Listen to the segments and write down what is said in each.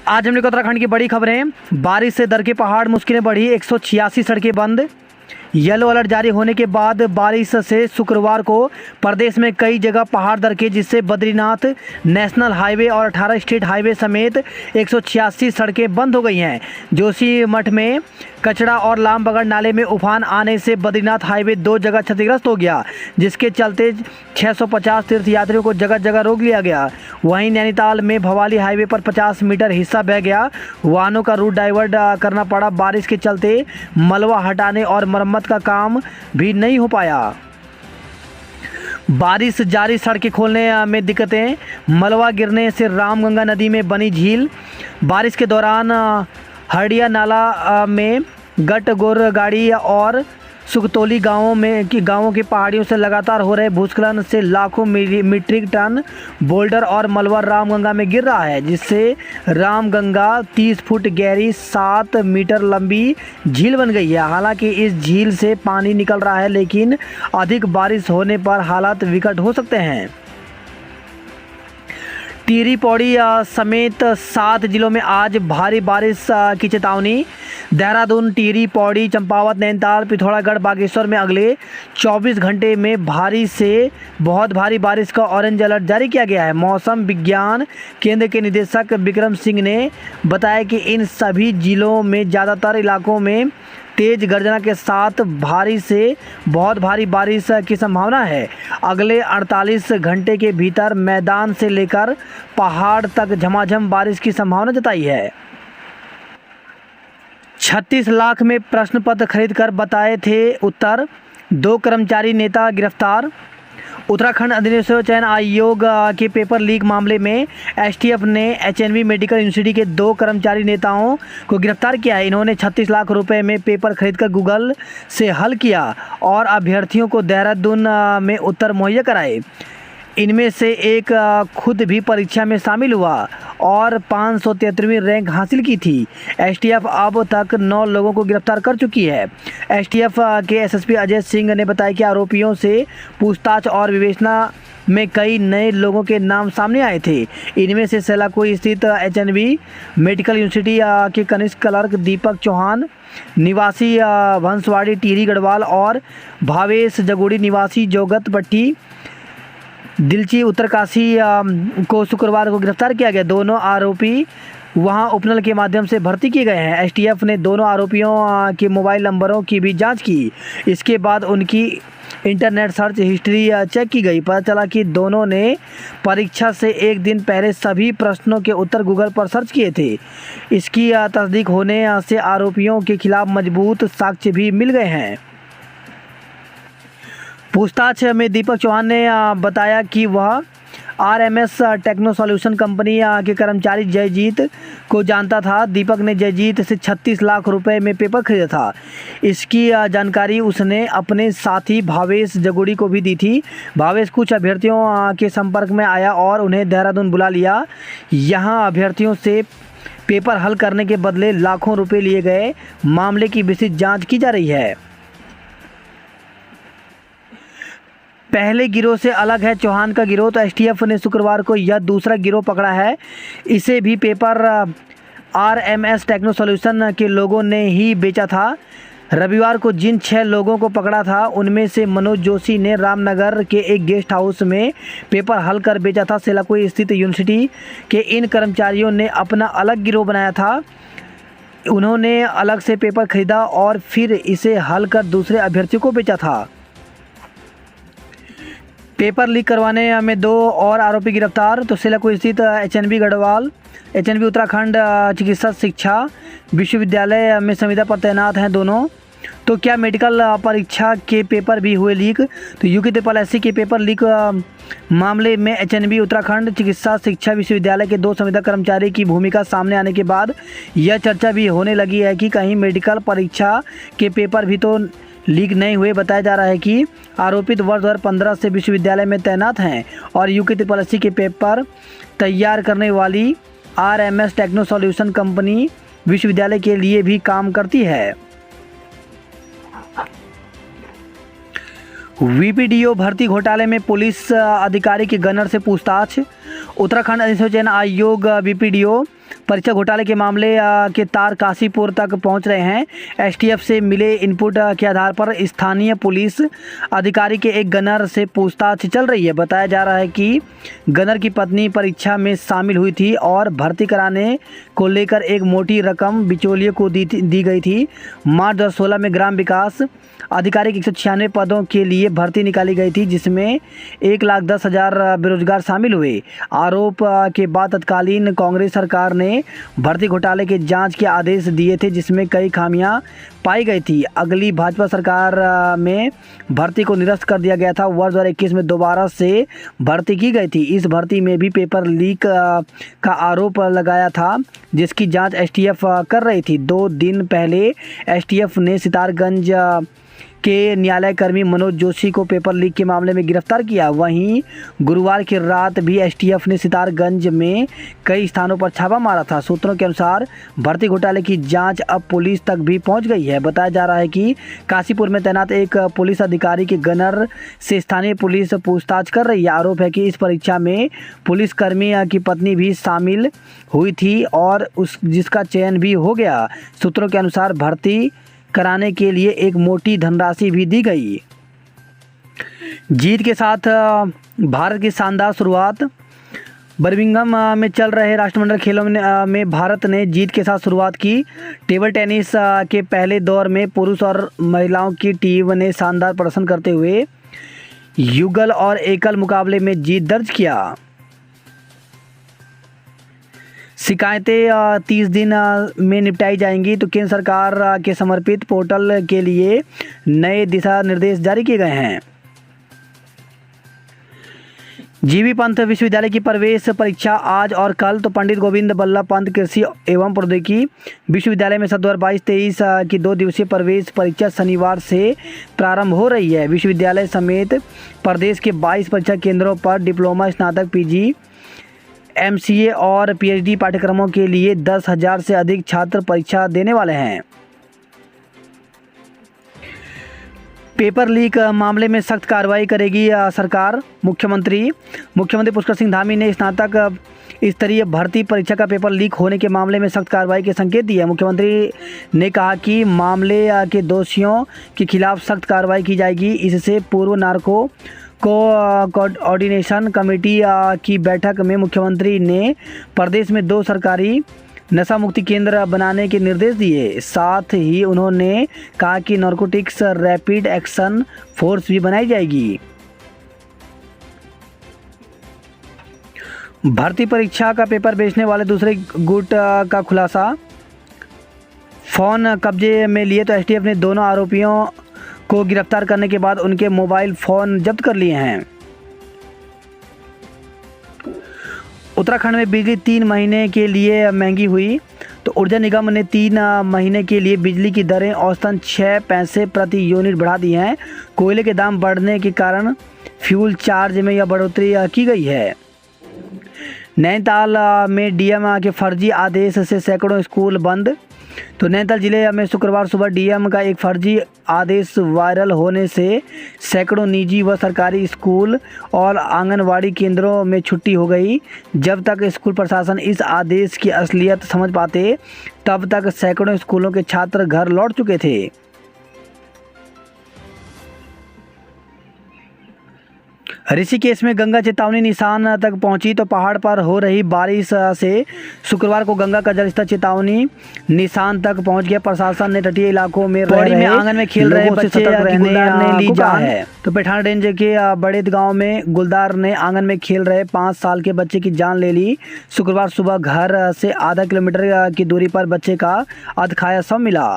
आज हमने उत्तराखंड की बड़ी खबरें। बारिश से दर के पहाड़, मुश्किलें बढ़ी, 186 सड़कें बंद। येलो अलर्ट जारी होने के बाद बारिश से शुक्रवार को प्रदेश में कई जगह पहाड़ दरके, जिससे बद्रीनाथ नेशनल हाईवे और 18 स्टेट हाईवे समेत 186 सड़कें बंद हो गई हैं। जोशीमठ में कचड़ा और लामबगड़ नाले में उफान आने से बद्रीनाथ हाईवे 2 जगह क्षतिग्रस्त हो गया, जिसके चलते 650 तीर्थयात्रियों को जगह जगह रोक लिया गया। वहीं नैनीताल में भवाली हाईवे पर 50 मीटर हिस्सा बह गया, वाहनों का रूट डाइवर्ट करना पड़ा। बारिश के चलते मलबा हटाने और मरम्मत का काम भी नहीं हो पाया। बारिश जारी, सड़कें खोलने में दिक्कतें, मलबा गिरने से रामगंगा नदी में बनी झील। बारिश के दौरान हरडिया नाला में गटगोरगाड़ी और सुगतोली गांवों की पहाड़ियों से लगातार हो रहे भूस्खलन से लाखों मीट्रिक टन बोल्डर और मलबा रामगंगा में गिर रहा है, जिससे रामगंगा 30 फुट गहरी 7 मीटर लंबी झील बन गई है। हालांकि इस झील से पानी निकल रहा है, लेकिन अधिक बारिश होने पर हालात विकट हो सकते हैं। टिहरी पौड़ी समेत 7 जिलों में आज भारी बारिश की चेतावनी। देहरादून, टिहरी, पौड़ी, चंपावत, नैनीताल, पिथौरागढ़, बागेश्वर में अगले 24 घंटे में भारी से बहुत भारी बारिश का ऑरेंज अलर्ट जारी किया गया है। मौसम विज्ञान केंद्र के निदेशक विक्रम सिंह ने बताया कि इन सभी जिलों में ज़्यादातर इलाकों में तेज गर्जना के साथ भारी से बहुत भारी बारिश की संभावना है। अगले 48 घंटे के भीतर मैदान से लेकर पहाड़ तक झमाझम बारिश की संभावना जताई है। 36 लाख में प्रश्न पत्र खरीदकर बताए थे उत्तर, 2 कर्मचारी नेता गिरफ्तार। उत्तराखंड अधिनिवेश चयन आयोग के पेपर लीक मामले में एसटीएफ ने एचएनवी मेडिकल यूनिवर्सिटी के 2 कर्मचारी नेताओं को गिरफ्तार किया है। इन्होंने 36 लाख रुपए में पेपर खरीदकर गूगल से हल किया और अभ्यर्थियों को देहरादून में उत्तर मुहैया कराए। इनमें से एक खुद भी परीक्षा में शामिल हुआ और 573वीं रैंक हासिल की थी। एसटीएफ अब तक 9 लोगों को गिरफ्तार कर चुकी है। एसटीएफ के एसएसपी अजय सिंह ने बताया कि आरोपियों से पूछताछ और विवेचना में कई नए लोगों के नाम सामने आए थे। इनमें से सेलाकुई स्थित एचएनवी मेडिकल यूनिवर्सिटी के कनिष्ठ क्लर्क दीपक चौहान निवासी भंसवाड़ी टिहरी गढ़वाल और भावेश जगोड़ी निवासी जोगत पट्टी दिलची उत्तरकाशी को शुक्रवार को गिरफ्तार किया गया। दोनों आरोपी वहां उपनल के माध्यम से भर्ती किए गए हैं। एसटीएफ ने दोनों आरोपियों के मोबाइल नंबरों की भी जांच की। इसके बाद उनकी इंटरनेट सर्च हिस्ट्री चेक की गई। पता चला कि दोनों ने परीक्षा से एक दिन पहले सभी प्रश्नों के उत्तर गूगल पर सर्च किए थे। इसकी तस्दीक होने से आरोपियों के खिलाफ मजबूत साक्ष्य भी मिल गए हैं। पूछताछ में दीपक चौहान ने बताया कि वह आरएमएस टेक्नो सॉल्यूशन कंपनी के कर्मचारी जयजीत को जानता था। दीपक ने जयजीत से 36 लाख रुपए में पेपर खरीदा था। इसकी जानकारी उसने अपने साथी भावेश जगोड़ी को भी दी थी। भावेश कुछ अभ्यर्थियों के संपर्क में आया और उन्हें देहरादून बुला लिया। यहाँ अभ्यर्थियों से पेपर हल करने के बदले लाखों रुपये लिए गए। मामले की विस्तृत जाँच की जा रही है। पहले गिरोह से अलग है चौहान का गिरोह, तो एसटीएफ ने शुक्रवार को यह दूसरा गिरोह पकड़ा है। इसे भी पेपर आरएमएस टेक्नो सॉल्यूशन के लोगों ने ही बेचा था। रविवार को जिन 6 लोगों को पकड़ा था, उनमें से मनोज जोशी ने रामनगर के एक गेस्ट हाउस में पेपर हल कर बेचा था। सेलाकुई स्थित यूनिवर्सिटी के इन कर्मचारियों ने अपना अलग गिरोह बनाया था। उन्होंने अलग से पेपर खरीदा और फिर इसे हल कर दूसरे अभ्यर्थियों को बेचा था। पेपर लीक करवाने में 2 और आरोपी गिरफ्तार। तो सेलाकुई स्थित एचएनवी गढ़वाल, एचएनवी उत्तराखंड चिकित्सा शिक्षा विश्वविद्यालय में संविदा पर तैनात हैं दोनों। तो क्या मेडिकल परीक्षा के पेपर भी हुए लीक? तो यूके त्रिपल के पेपर लीक मामले में एचएनवी उत्तराखंड चिकित्सा शिक्षा विश्वविद्यालय के 2 संविदा कर्मचारी की भूमिका सामने आने के बाद यह चर्चा भी होने लगी है कि कहीं मेडिकल परीक्षा के पेपर भी तो लीक नहीं हुए। बताया जा रहा है कि आरोपित वर्ष 2015 से विश्वविद्यालय में तैनात हैं और यूके ट्रिपल के पेपर तैयार करने वाली आरएमएस टेक्नो सॉल्यूशन कंपनी विश्वविद्यालय के लिए भी काम करती है। वीपीडीओ भर्ती घोटाले में पुलिस अधिकारी के गनर से पूछताछ। उत्तराखंड अधिसूचना आयोग वीपीडीओ परीक्षा घोटाले के मामले के तार काशीपुर तक पहुंच रहे हैं। एसटीएफ से मिले इनपुट के आधार पर स्थानीय पुलिस अधिकारी के एक गनर से पूछताछ चल रही है। बताया जा रहा है कि गनर की पत्नी परीक्षा में शामिल हुई थी और भर्ती कराने को लेकर एक मोटी रकम बिचौलिए को दी गई थी। मार्च 2016 में ग्राम विकास अधिकारी के 196 पदों के लिए भर्ती निकाली गई थी, जिसमें 1,10,000 बेरोजगार शामिल हुए। आरोप के बाद तत्कालीन कांग्रेस सरकार ने भर्ती घोटाले के जांच के आदेश दिए थे, जिसमें कई खामियां पाई गई थी। अगली भाजपा सरकार में भर्ती को निरस्त कर दिया गया था। वर्ष 2021 में दोबारा से भर्ती की गई थी। इस भर्ती में भी पेपर लीक का आरोप लगाया था, जिसकी जांच एसटीएफ कर रही थी। 2 दिन पहले एसटीएफ ने सितारगंज के न्यायालय कर्मी मनोज जोशी को पेपर लीक के मामले में गिरफ्तार किया। वहीं गुरुवार की रात भी एसटीएफ ने सितारगंज में कई स्थानों पर छापा मारा था। सूत्रों के अनुसार भर्ती घोटाले की जांच अब पुलिस तक भी पहुंच गई है। बताया जा रहा है कि काशीपुर में तैनात एक पुलिस अधिकारी के गनर से स्थानीय पुलिस पूछताछ कर रही है। आरोप है कि इस परीक्षा में पुलिसकर्मी की पत्नी भी शामिल हुई थी और जिसका चयन भी हो गया। सूत्रों के अनुसार भर्ती कराने के लिए एक मोटी धनराशि भी दी गई। जीत के साथ भारत की शानदार शुरुआत। बर्मिंघम में चल रहे राष्ट्रमंडल खेलों में भारत ने जीत के साथ शुरुआत की। टेबल टेनिस के पहले दौर में पुरुष और महिलाओं की टीम ने शानदार प्रदर्शन करते हुए युगल और एकल मुकाबले में जीत दर्ज किया। शिकायतें 30 दिन में निपटाई जाएंगी। तो केंद्र सरकार के समर्पित पोर्टल के लिए नए दिशा निर्देश जारी किए गए हैं। जीबी पंत विश्वविद्यालय की प्रवेश परीक्षा आज और कल। तो पंडित गोविंद बल्लभ पंत कृषि एवं प्रौद्योगिकी विश्वविद्यालय में 2022-23 की 2 दिवसीय प्रवेश परीक्षा शनिवार से प्रारंभ हो रही है। विश्वविद्यालय समेत प्रदेश के 22 परीक्षा केंद्रों पर डिप्लोमा, स्नातक, पीजी, एमसीए और पीएचडी पाठ्यक्रमों के लिए 10,000 से अधिक छात्र परीक्षा देने वाले हैं। पेपर लीक मामले में सख्त कार्रवाई करेगी सरकार। मुख्यमंत्री पुष्कर सिंह धामी ने स्नातक स्तरीय भर्ती परीक्षा का पेपर लीक होने के मामले में सख्त कार्रवाई के संकेत दिए। मुख्यमंत्री ने कहा कि मामले के दोषियों के खिलाफ सख्त कार्रवाई की जाएगी। इससे पूर्व नार्को कोऑर्डिनेशन कमेटी की बैठक में मुख्यमंत्री ने प्रदेश में 2 सरकारी नशा मुक्ति केंद्र बनाने के निर्देश दिए। साथ ही उन्होंने कहा कि नारकोटिक्स रैपिड एक्शन फोर्स भी बनाई जाएगी। भर्ती परीक्षा का पेपर बेचने वाले दूसरे गुट का खुलासा। फ़ोन कब्जे में लिए। तो एसटीएफ ने दोनों आरोपियों को गिरफ्तार करने के बाद उनके मोबाइल फ़ोन जब्त कर लिए हैं। उत्तराखंड में बिजली 3 महीने के लिए महंगी हुई। तो ऊर्जा निगम ने 3 महीने के लिए बिजली की दरें औसतन 6 पैसे प्रति यूनिट बढ़ा दी हैं। कोयले के दाम बढ़ने के कारण फ्यूल चार्ज में यह बढ़ोतरी की गई है। नैनीताल में डीएम के फर्जी आदेश से सैकड़ों स्कूल बंद। तो नैनीताल जिले में शुक्रवार सुबह डीएम का एक फर्जी आदेश वायरल होने से सैकड़ों निजी व सरकारी स्कूल और आंगनवाड़ी केंद्रों में छुट्टी हो गई। जब तक स्कूल प्रशासन इस आदेश की असलियत समझ पाते, तब तक सैकड़ों स्कूलों के छात्र घर लौट चुके थे। ऋषिकेश में गंगा चेतावनी निशान तक पहुंची। तो पहाड़ पर हो रही बारिश से शुक्रवार को गंगा का जलस्तर चेतावनी निशान तक पहुंच गया। प्रशासन ने तटीय इलाकों में आंगन में खेल रहे बच्चे ने ली जान है। तो पैठान रेंज के बड़ेद गांव में गुलदार ने आंगन में खेल रहे 5 साल के बच्चे की जान ले ली। शुक्रवार सुबह घर से आधा किलोमीटर की दूरी पर बच्चे का अधखाया शव मिला।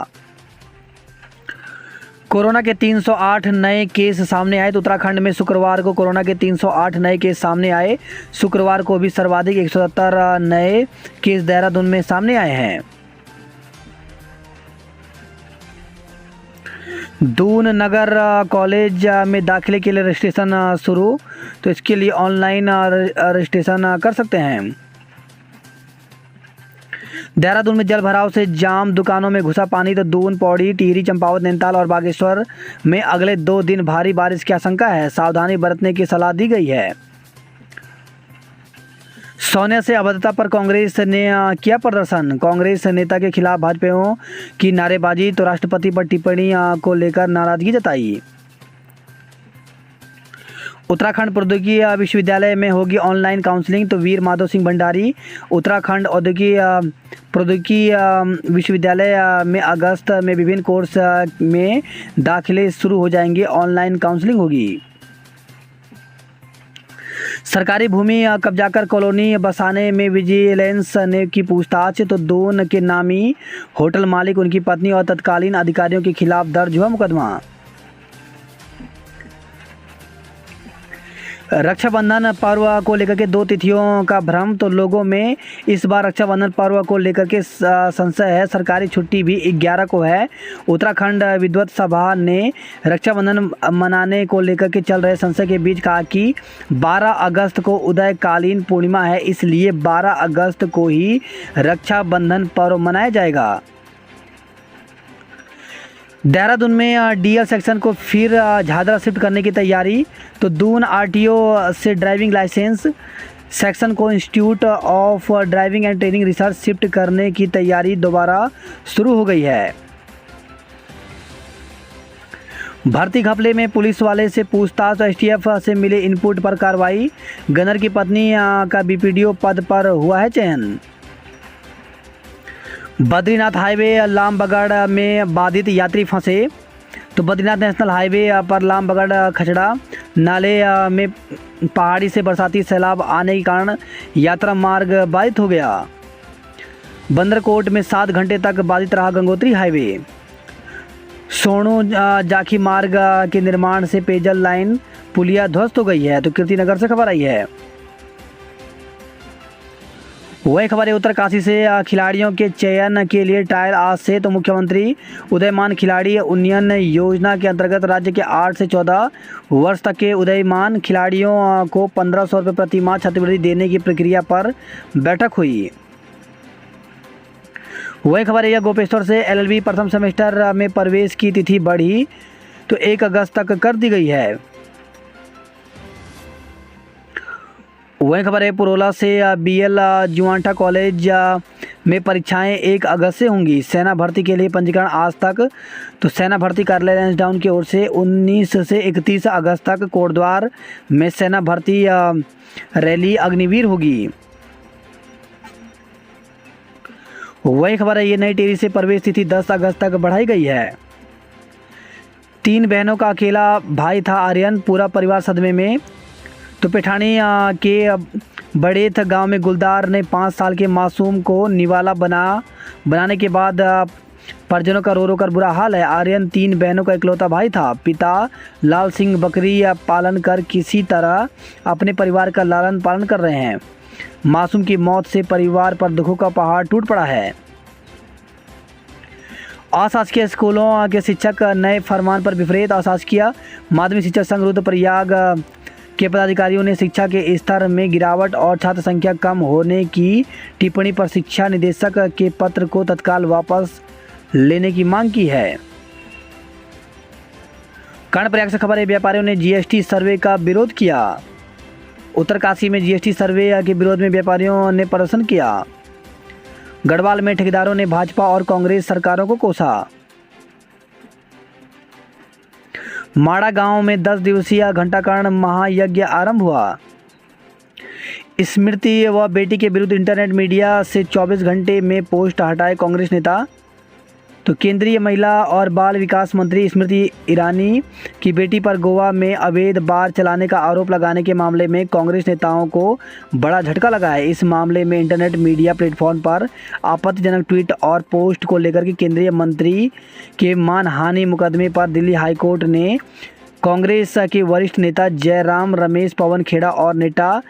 कोरोना के 308 नए केस सामने आए। तो उत्तराखंड में शुक्रवार को कोरोना के 308 नए केस सामने आए। शुक्रवार को भी सर्वाधिक 170 नए केस देहरादून में सामने आए हैं। दून नगर कॉलेज में दाखिले के लिए रजिस्ट्रेशन शुरू। तो इसके लिए ऑनलाइन रजिस्ट्रेशन कर सकते हैं। देहरादून में जल भराव से जाम, दुकानों में घुसा पानी। तो दून, पौड़ी, टिहरी, चंपावत, नैनीताल और बागेश्वर में अगले 2 दिन भारी बारिश की आशंका है। सावधानी बरतने की सलाह दी गई है। सोनिया से अभद्रता पर कांग्रेस ने किया प्रदर्शन। कांग्रेस नेता के खिलाफ भाजपाइयों की नारेबाजी तो राष्ट्रपति पर टिप्पणी को लेकर नाराजगी जताई। उत्तराखंड प्रौद्योगिकी विश्वविद्यालय में होगी ऑनलाइन काउंसलिंग तो वीर माधव सिंह भंडारी। उत्तराखंड प्रौद्योगिकी विश्वविद्यालय में अगस्त में विभिन्न कोर्स में दाखिले शुरू हो जाएंगे, ऑनलाइन काउंसलिंग होगी। सरकारी भूमि कब्जा कर कॉलोनी बसाने में विजिलेंस ने की पूछताछ तो दून के नामी होटल मालिक, उनकी पत्नी और तत्कालीन अधिकारियों के खिलाफ दर्ज हुआ मुकदमा। रक्षाबंधन पर्व को लेकर के 2 तिथियों का भ्रम तो लोगों में इस बार रक्षाबंधन पर्व को लेकर के संशय है। सरकारी छुट्टी भी 11 को है। उत्तराखंड विद्वत सभा ने रक्षाबंधन मनाने को लेकर के चल रहे संशय के बीच कहा कि 12 अगस्त को उदयकालीन पूर्णिमा है, इसलिए 12 अगस्त को ही रक्षाबंधन पर्व मनाया जाएगा। देहरादून में डीएल सेक्शन को फिर झादरा शिफ्ट करने की तैयारी तो दून आरटीओ से ड्राइविंग लाइसेंस सेक्शन को institute of driving and training research shift करने की तैयारी दोबारा शुरू हो गई है। भर्ती घपले में पुलिस वाले से पूछताछ तो एसटीएफ से मिले इनपुट पर कार्रवाई। गनर की पत्नी का बीपीडीओ पद पर हुआ है चयन। बद्रीनाथ हाईवे लामबगड़ में बाधित यात्री फंसे तो बद्रीनाथ नेशनल हाईवे पर लामबगड़ खचड़ा नाले में पहाड़ी से बरसाती सैलाब आने के कारण यात्रा मार्ग बाधित हो गया। बंदरकोट में 7 घंटे तक बाधित रहा गंगोत्री हाईवे। सोनू जाखी मार्ग के निर्माण से पेयजल लाइन पुलिया ध्वस्त हो गई है तो कीर्तिनगर से खबर आई है। वही खबर है उत्तरकाशी से खिलाड़ियों के चयन के लिए ट्रायल आज से तो मुख्यमंत्री उदयमान खिलाड़ी उन्नयन योजना के अंतर्गत राज्य के 8 से 14 वर्ष तक के उदयमान खिलाड़ियों को 1500 रुपये प्रति माह छात्रवृत्ति देने की प्रक्रिया पर बैठक हुई। वही खबर है गोपेश्वर से एलएलबी प्रथम सेमेस्टर में प्रवेश की तिथि बढ़ी तो 1 अगस्त तक कर दी गई है। वही खबर है पुरोला से बीएल जुआंटा कॉलेज में परीक्षाएं 1 अगस्त से होंगी। सेना भर्ती के लिए पंजीकरण आज तक तो सेना भर्ती कार्यालय लैंसडाउन की ओर से 19 से 31 अगस्त तक कोटद्वार में सेना भर्ती रैली अग्निवीर होगी। वही खबर है ये नई टिहरी से प्रवेश तिथि 10 अगस्त तक बढ़ाई गई है। 3 बहनों का अकेला भाई था आर्यन, पूरा परिवार सदमे में तो पेठानी के बड़ेथ गांव में गुलदार ने 5 साल के मासूम को निवाला बनाने के बाद परिजनों का रो रो कर बुरा हाल है। आर्यन 3 बहनों का इकलौता भाई था। पिता लाल सिंह बकरी पालन कर किसी तरह अपने परिवार का लालन पालन कर रहे हैं। मासूम की मौत से परिवार पर दुखों का पहाड़ टूट पड़ा है। अशासकीय स्कूलों के शिक्षक नए फरमान पर विपरीत। अशासकीय माध्यमिक शिक्षक संघ रुद्रप्रयाग के पदाधिकारियों ने शिक्षा के स्तर में गिरावट और छात्र संख्या कम होने की टिप्पणी पर शिक्षा निदेशक के पत्र को तत्काल वापस लेने की मांग की है। कर्णप्रयाग से खबर है व्यापारियों ने जीएसटी सर्वे का विरोध किया। उत्तरकाशी में जीएसटी सर्वे के विरोध में व्यापारियों ने प्रदर्शन किया। गढ़वाल में ठेकेदारों ने भाजपा और कांग्रेस सरकारों को कोसा। माड़ा गांव में 10 दिवसीय घंटाकर्ण महायज्ञ आरंभ हुआ। स्मृति व बेटी के विरुद्ध इंटरनेट मीडिया से 24 घंटे में पोस्ट हटाए कांग्रेस नेता। तो केंद्रीय महिला और बाल विकास मंत्री स्मृति ईरानी की बेटी पर गोवा में अवैध बार चलाने का आरोप लगाने के मामले में कांग्रेस नेताओं को बड़ा झटका लगा है। इस मामले में इंटरनेट मीडिया प्लेटफॉर्म पर आपत्तिजनक ट्वीट और पोस्ट को लेकर के केंद्रीय मंत्री के मानहानि मुकदमे पर दिल्ली हाईकोर्ट ने कांग्रेस के वरिष्ठ नेता जयराम रमेश, पवन खेड़ा और नेता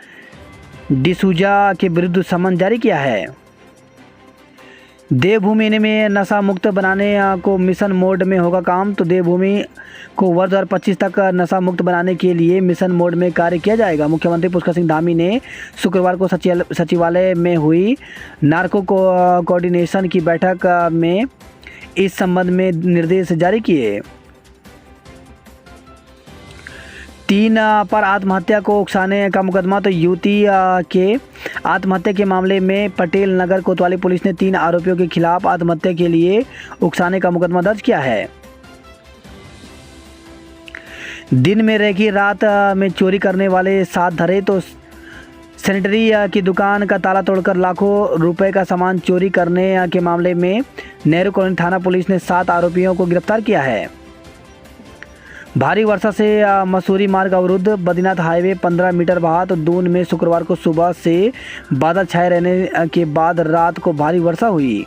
डिसूजा के विरुद्ध समन जारी किया है। देवभूमि में नशा मुक्त बनाने को मिशन मोड में होगा काम। तो देवभूमि को वर्ष 2025 तक नशा मुक्त बनाने के लिए मिशन मोड में कार्य किया जाएगा। मुख्यमंत्री पुष्कर सिंह धामी ने शुक्रवार को सचिवालय में हुई नार्को कोऑर्डिनेशन की बैठक में इस संबंध में निर्देश जारी किए। 3 पर आत्महत्या को उकसाने का मुकदमा। तो युवती के आत्महत्या के मामले में पटेल नगर कोतवाली पुलिस ने 3 आरोपियों के खिलाफ आत्महत्या के लिए उकसाने का मुकदमा दर्ज किया है। दिन में रेकी, रात में चोरी करने वाले 7 धरे। तो सैनिटरी की दुकान का ताला तोड़कर लाखों रुपए का सामान चोरी करने के मामले में नेहरू कॉलोनी थाना पुलिस ने 7 आरोपियों को गिरफ्तार किया है। भारी वर्षा से मसूरी मार्ग अवरुद्ध, बद्रीनाथ हाईवे 15 मीटर बहा। तो दून में शुक्रवार को सुबह से बादल छाए रहने के बाद रात को भारी वर्षा हुई।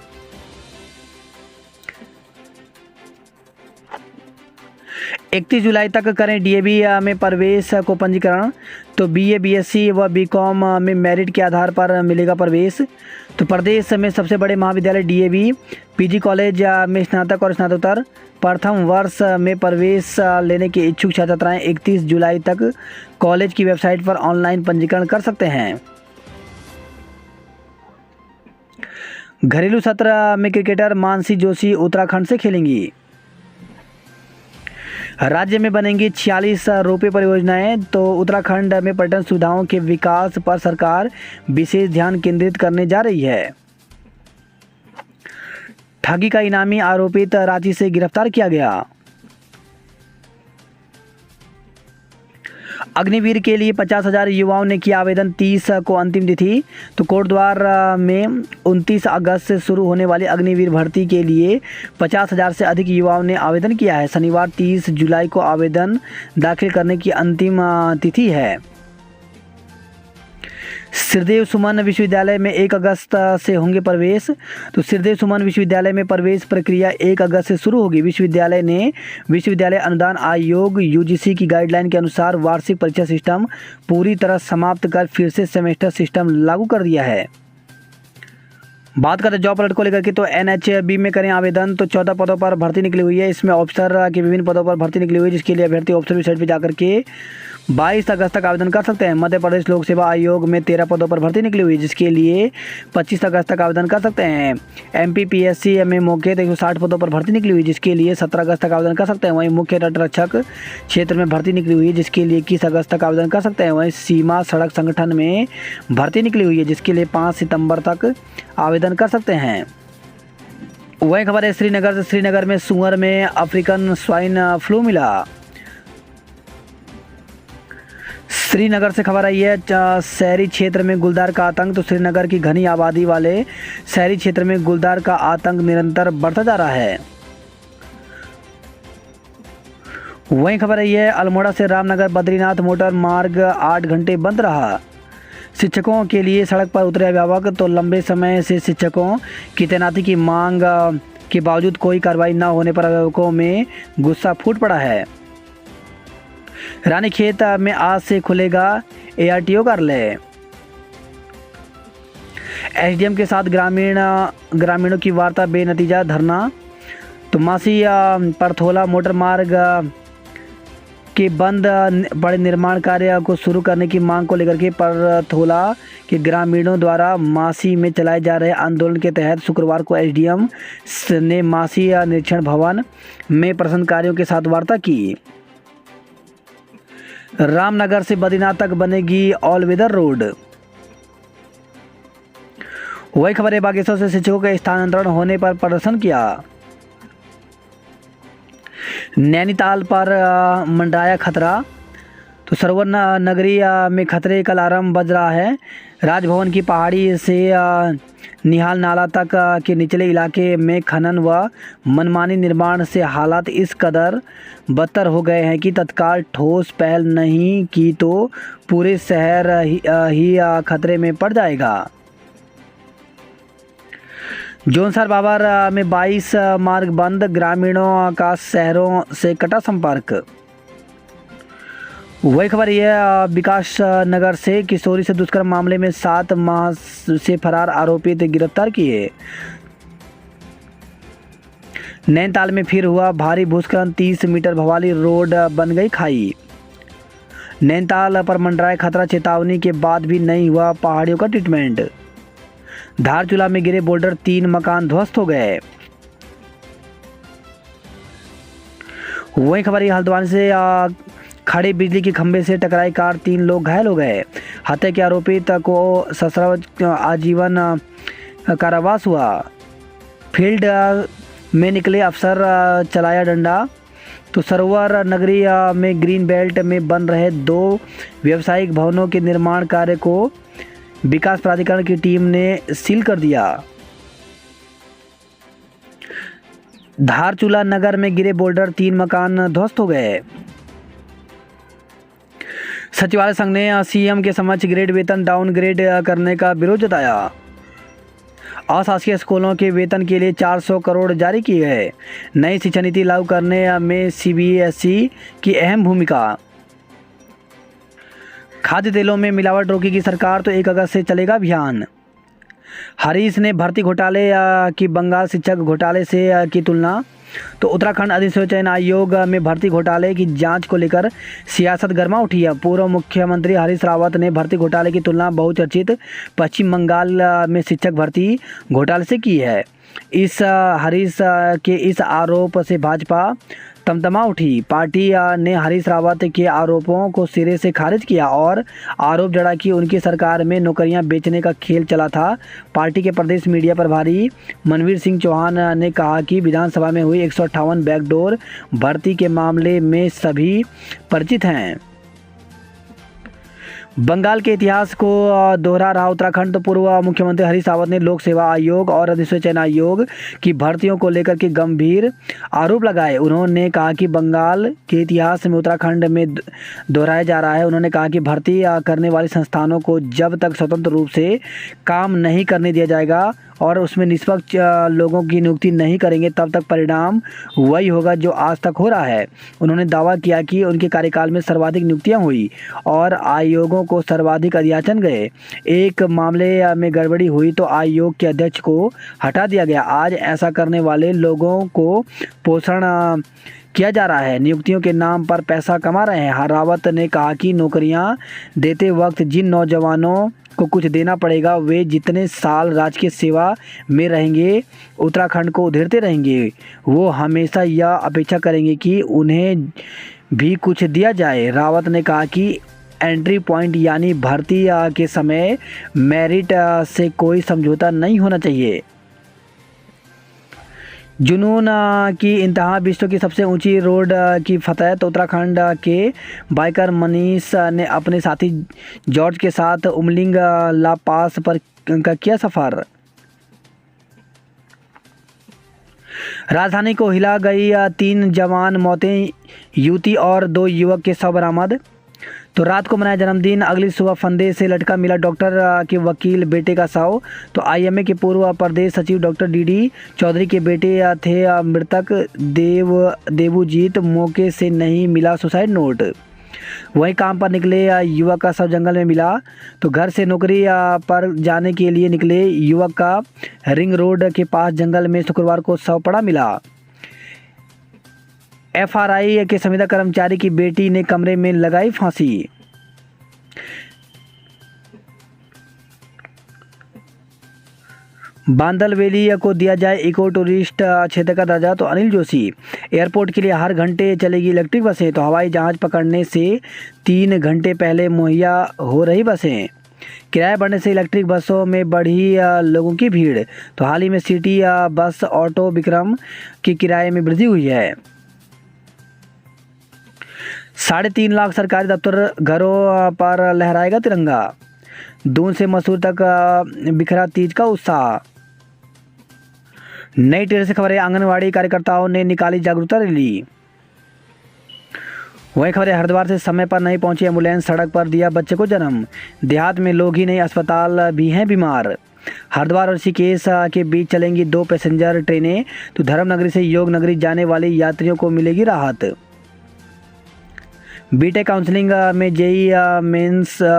इकतीस जुलाई तक करें डीएवी में प्रवेश को पंजीकरण। तो बीए, बीएससी व बीकॉम में मेरिट के आधार पर मिलेगा प्रवेश। तो प्रदेश में सबसे बड़े महाविद्यालय डीएवी, पीजी कॉलेज में स्नातक और स्नातकोत्तर प्रथम वर्ष में प्रवेश लेने के इच्छुक छात्र छात्राएं 31 जुलाई तक कॉलेज की वेबसाइट पर ऑनलाइन पंजीकरण कर सकते हैं। घरेलू सत्र में क्रिकेटर मानसी जोशी उत्तराखंड से खेलेंगी। राज्य में बनेंगी 46 रोपवे परियोजनाएं। तो उत्तराखंड में पर्यटन सुविधाओं के विकास पर सरकार विशेष ध्यान केंद्रित करने जा रही है। ठगी का इनामी आरोपित रांची से गिरफ्तार किया गया। अग्निवीर के लिए 50,000 युवाओं ने किया आवेदन, 30 को अंतिम तिथि। तो कोटद्वार में 29 अगस्त से शुरू होने वाली अग्निवीर भर्ती के लिए 50,000 से अधिक युवाओं ने आवेदन किया है। शनिवार 30 जुलाई को आवेदन दाखिल करने की अंतिम तिथि है। श्रीदेव सुमन विश्वविद्यालय में 1 अगस्त से होंगे प्रवेश। तो श्रीदेव सुमन विश्वविद्यालय में प्रवेश प्रक्रिया 1 अगस्त से शुरू होगी। विश्वविद्यालय ने विश्वविद्यालय अनुदान आयोग यूजीसी की गाइडलाइन के अनुसार वार्षिक परीक्षा सिस्टम पूरी तरह समाप्त कर फिर से सेमेस्टर सिस्टम लागू कर दिया है। बात करते जॉब अलर्ट को लेकर के। तो एनएचबी में करें आवेदन। तो 14 पदों पर भर्ती निकली हुई है। इसमें ऑफिसर के विभिन्न पदों पर भर्ती निकली हुई है, जिसके लिए अभ्यर्थी ऑफिसर वेबसाइट पर जाकर के 22 अगस्त तक आवेदन कर सकते हैं। मध्य प्रदेश लोक सेवा आयोग में 13 पदों पर भर्ती निकली हुई है, जिसके लिए 25 अगस्त तक आवेदन कर सकते हैं। एमपीपीएससी में मौके 160 पदों पर भर्ती निकली हुई है, जिसके लिए 17 अगस्त तक आवेदन कर सकते हैं। वहीं मुख्य तटरक्षक क्षेत्र में भर्ती निकली हुई है, जिसके लिए 21 अगस्त तक आवेदन कर सकते हैं। वहीं सीमा सड़क संगठन में भर्ती निकली हुई है, जिसके लिए 5 सितंबर तक आवेदन कर सकते हैं। वही खबर है श्रीनगर से। श्रीनगर में सुअर में अफ्रीकन स्वाइन फ्लू मिला। श्रीनगर से खबर आई है, शहरी क्षेत्र में गुलदार का आतंक। तो श्रीनगर की घनी आबादी वाले शहरी क्षेत्र में गुलदार का आतंक निरंतर बढ़ता जा रहा है। वहीं खबर आई है, अल्मोड़ा से रामनगर बद्रीनाथ मोटर मार्ग 8 घंटे बंद रहा। शिक्षकों के लिए सड़क पर उतरे अभिभावक। तो लंबे समय से शिक्षकों की तैनाती की मांग के बावजूद कोई कार्रवाई न होने पर अभिभावकों में गुस्सा फूट पड़ा है। रानीखेत में आज से खुलेगा एआरटीओ कार्यालय। एसडीएम के साथ ग्रामीणों की वार्ता बेनतीजा, धरना। तो मासी परथोला मोटर मार्ग के बंद बड़े निर्माण कार्य को शुरू करने की मांग को लेकर के परथोला के ग्रामीणों द्वारा मासी में चलाए जा रहे आंदोलन के तहत शुक्रवार को एसडीएम ने मासी निरीक्षण भवन में प्रदर्शनकारियों के साथ वार्ता की। रामनगर से बद्रीनाथ तक बनेगी ऑल वेदर रोड। वही खबर है, बागेश्वर से शिक्षकों के स्थानांतरण होने पर प्रदर्शन किया। नैनीताल पर मंडराया खतरा। तो सरोवर नगरी में खतरे का अलार्म बज रहा है। राजभवन की पहाड़ी से निहाल नाला तक के निचले इलाके में खनन व मनमानी निर्माण से हालात इस कदर बदतर हो गए हैं कि तत्काल ठोस पहल नहीं की तो पूरे शहर ही खतरे में पड़ जाएगा। जौनसर बाबर में 22 मार्ग बंद, ग्रामीणों का शहरों से कटा संपर्क। वही खबर यह, विकास नगर से किशोरी से दुष्कर्म मामले में 7 माह से फरार आरोपित गिरफ्तार किए। नैनीताल में फिर हुआ भारी भूस्खलन, 30 मीटर भवाली रोड बन गई खाई। नैनीताल पर मंडराए खतरा, चेतावनी के बाद भी नहीं हुआ पहाड़ियों का ट्रीटमेंट। धारचूला में गिरे बोल्डर, 3 मकान ध्वस्त हो गए। वही खबर हल्द्वानी से खड़े बिजली के खंभे से टकराई कार, 3 लोग घायल हो गए। हत्या के आरोपित को सश्रम आजीवन कारावास हुआ। फील्ड में निकले अफसर चलाया डंडा। तो सरोवर नगरी में ग्रीन बेल्ट में बन रहे 2 व्यावसायिक भवनों के निर्माण कार्य को विकास प्राधिकरण की टीम ने सील कर दिया। धारचूला नगर में गिरे बोल्डर, 3 मकान ध्वस्त हो गए। सचिवालय संघ ने सीएम के समक्ष ग्रेड वेतन डाउनग्रेड करने का विरोध जताया। अशासकीय स्कूलों के वेतन के लिए 400 करोड़ जारी किए गए। नई शिक्षा नीति लागू करने में सीबीएसई की अहम भूमिका। खाद्य तेलों में मिलावट रोकेगी सरकार, तो 1 अगस्त से चलेगा अभियान। हरीश ने भर्ती घोटाले की बंगाल शिक्षक घोटाले से की तुलना। तो उत्तराखंड अधिसूचना चयन आयोग में भर्ती घोटाले की जांच को लेकर सियासत गर्मा उठी है। पूर्व मुख्यमंत्री हरीश रावत ने भर्ती घोटाले की तुलना बहुचर्चित पश्चिम बंगाल में शिक्षक भर्ती घोटाले से की है। इस हरीश के इस आरोप से भाजपा तमतमा उठी। पार्टी ने हरीश रावत के आरोपों को सिरे से खारिज किया और आरोप जड़ा कि उनकी सरकार में नौकरियां बेचने का खेल चला था। पार्टी के प्रदेश मीडिया प्रभारी मनवीर सिंह चौहान ने कहा कि विधानसभा में हुई 158 बैकडोर भर्ती के मामले में सभी परिचित हैं। बंगाल के इतिहास को दोहरा रहा उत्तराखंड। तो पूर्व मुख्यमंत्री हरीश रावत ने लोक सेवा आयोग और अधिसूचना चयन आयोग की भर्तियों को लेकर के गंभीर आरोप लगाए। उन्होंने कहा कि बंगाल के इतिहास में उत्तराखंड में दोहराया जा रहा है। उन्होंने कहा कि भर्ती करने वाले संस्थानों को जब तक स्वतंत्र रूप से काम नहीं करने दिया जाएगा और उसमें निष्पक्ष लोगों की नियुक्ति नहीं करेंगे, तब तक परिणाम वही होगा जो आज तक हो रहा है। उन्होंने दावा किया कि उनके कार्यकाल में सर्वाधिक नियुक्तियां हुई और आयोगों को सर्वाधिक अध्याचन गए। एक मामले में गड़बड़ी हुई तो आयोग के अध्यक्ष को हटा दिया गया। आज ऐसा करने वाले लोगों को पोषण किया जा रहा है, नियुक्तियों के नाम पर पैसा कमा रहे हैं। रावत ने कहा कि नौकरियां देते वक्त जिन नौजवानों को कुछ देना पड़ेगा, वे जितने साल राजकीय सेवा में रहेंगे, उत्तराखंड को उधेड़ते रहेंगे। वो हमेशा यह अपेक्षा करेंगे कि उन्हें भी कुछ दिया जाए। रावत ने कहा कि एंट्री पॉइंट यानी भर्ती के समय मेरिट से कोई समझौता नहीं होना चाहिए। जुनून की इंतहा, विश्व की सबसे ऊंची रोड की फतह। तो उत्तराखंड के बाइकर मनीष ने अपने साथी जॉर्ज के साथ उमलिंग ला पास पर का किया सफ़र। राजधानी को हिला गई 3 जवान मौतें, युवती और 2 युवक के शव बरामद। तो रात को मनाया जन्मदिन, अगली सुबह फंदे से लटका मिला डॉक्टर के वकील बेटे का शव। तो आईएमए के पूर्व प्रदेश सचिव डॉक्टर डीडी चौधरी के बेटे थे मृतक। देवूजीत, मौके से नहीं मिला सुसाइड नोट। वहीं काम पर निकले युवक का शव जंगल में मिला। तो घर से नौकरी पर जाने के लिए निकले युवक का रिंग रोड के पास जंगल में शुक्रवार को शव पड़ा मिला। एफआरआई के संविदा कर्मचारी की बेटी ने कमरे में लगाई फांसी। बांदल वैली को दिया जाए इको टूरिस्ट क्षेत्र का दर्जा। तो अनिल जोशी, एयरपोर्ट के लिए हर घंटे चलेगी इलेक्ट्रिक बसें। तो हवाई जहाज़ पकड़ने से 3 घंटे पहले मुहैया हो रही बसें। किराया बढ़ने से इलेक्ट्रिक बसों में बढ़ी लोगों की भीड़। तो हाल ही में सिटी बस ऑटो विक्रम के किराए में वृद्धि हुई है। 3.5 लाख सरकारी दफ्तर घरों पर लहराएगा तिरंगा। दून से मसूर तक बिखरा तीज का उत्साह। नई टिहरी से खबर है, आंगनवाड़ी कार्यकर्ताओं ने निकाली जागरूकता रैली। वही खबर है, हरिद्वार से समय पर नहीं पहुंची एम्बुलेंस, सड़क पर दिया बच्चे को जन्म। देहात में लोग ही नहीं, अस्पताल भी हैं बीमार। हरिद्वार और ऋषिकेश के बीच चलेंगी 2 पैसेंजर ट्रेनें। तो धर्मनगरी से योग नगरी जाने वाले यात्रियों को मिलेगी राहत। बीटेक काउंसलिंग में जेई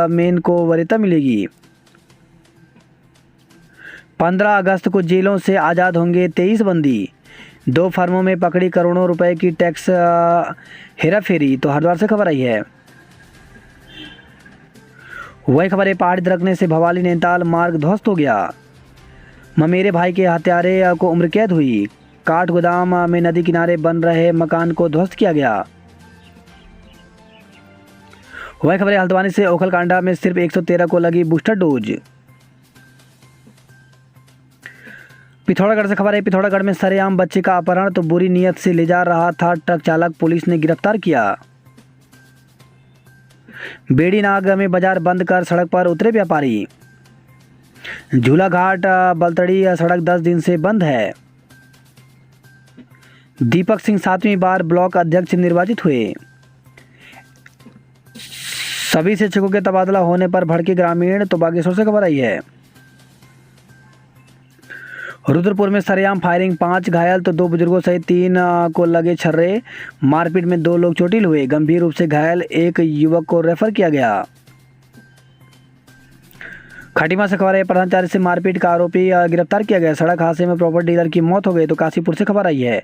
मेन को वरीयता मिलेगी। 15 अगस्त को जेलों से आज़ाद होंगे 23 बंदी। 2 फर्मों में पकड़ी करोड़ों रुपए की टैक्स हेराफेरी। तो हरिद्वार से खबर आई है। वही खबर है, पहाड़ी दरकने से भवाली नैनीताल मार्ग ध्वस्त हो गया। ममेरे भाई के हत्यारे को उम्र कैद हुई। काठ गोदाम में नदी किनारे बन रहे मकान को ध्वस्त किया गया। वही खबर है हल्द्वानी से, ओखलकांडा में सिर्फ 113 को लगी बूस्टर डोज। पिथौरागढ़ से खबर है, पिथौरागढ़ में सरेआम बच्चे का अपहरण, तो बुरी नीयत से ले जा रहा था ट्रक चालक, पुलिस ने गिरफ्तार किया। बेड़ीनाग में बाजार बंद कर सड़क पर उतरे व्यापारी। झूलाघाट बलतड़ी सड़क 10 दिन से बंद है। दीपक सिंह 7वीं बार ब्लॉक अध्यक्ष निर्वाचित हुए। सभी शिक्षकों के तबादला होने पर भड़के ग्रामीण, तो बागेश्वर से खबर आई है। रुद्रपुर में सरेआम फायरिंग, 5 घायल, तो 2 बुजुर्गों सहित 3 को लगे छर्रे। मारपीट में 2 लोग चोटिल हुए, गंभीर रूप से घायल एक युवक को रेफर किया गया। खटीमा से खबर है, प्रधानाचार्य से मारपीट का आरोपी गिरफ्तार किया गया। सड़क हादसे में प्रॉपर्टी डीलर की मौत हो गई, तो काशीपुर से खबर आई है।